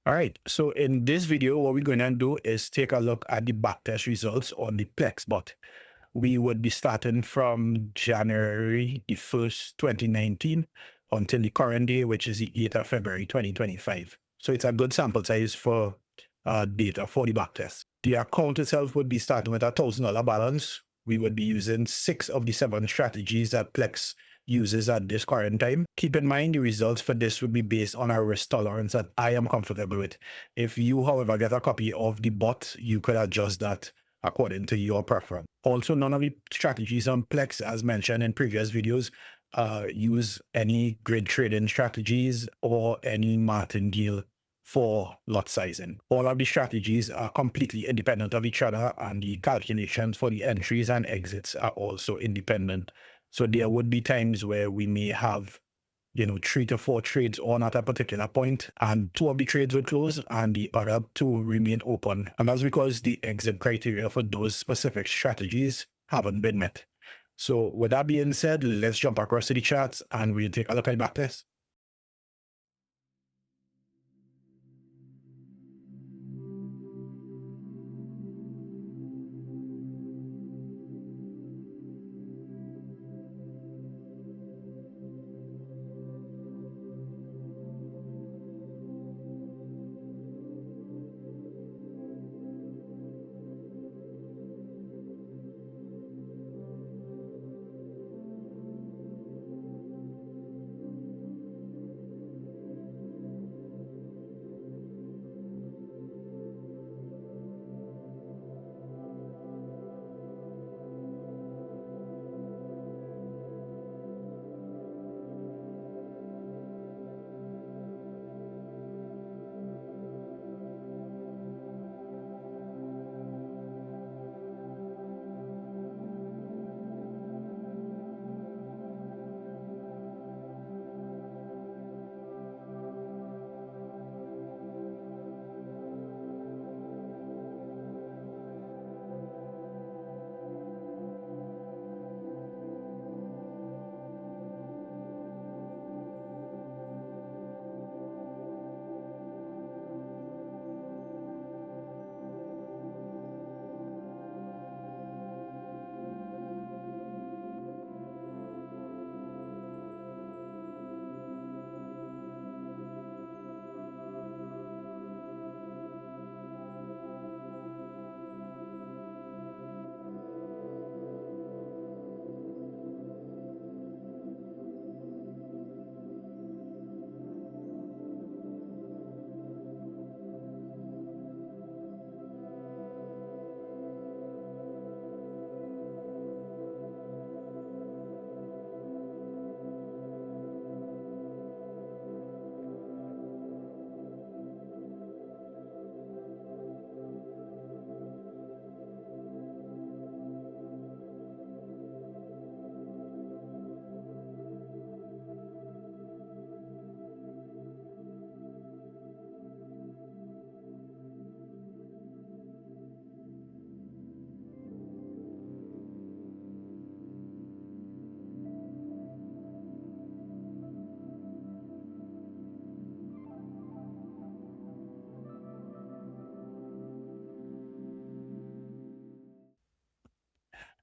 All right, so in this video, what we're going to do is take a look at the backtest results on the Plex bot. We would be starting from January the 1st, 2019 until the current day, which is the 8th of February, 2025. So it's a good sample size for data for the backtest. The account itself would be starting with a $1,000 balance. We would be using 6 of the 7 strategies that Plex uses at this current time. Keep in mind, the results for this would be based on a risk tolerance that I am comfortable with. If you, however, get a copy of the bot, you could adjust that according to your preference. Also, none of the strategies on Plex, as mentioned in previous videos, use any grid trading strategies or any martingale for lot sizing. All of the strategies are completely independent of each other, and the calculations for the entries and exits are also independent. So there would be times where we may have 3 to 4 trades on at a particular point, and 2 of the trades would close and the other 2 remain open. And that's because the exit criteria for those specific strategies haven't been met. So with that being said, let's jump across to the charts and we'll take a look at the backtest.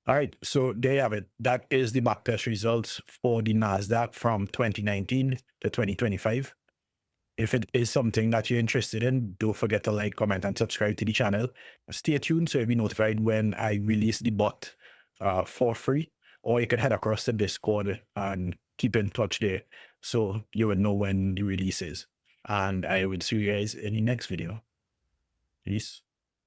All right, so there you have it. That is the backtest results for the NASDAQ from 2019 to 2025. If it is something that you're interested in, don't forget to like, comment, and subscribe to the channel. Stay tuned so you'll be notified when I release the bot for free, or you can head across to Discord and keep in touch there so you will know when the release is. And I will see you guys in the next video. Peace.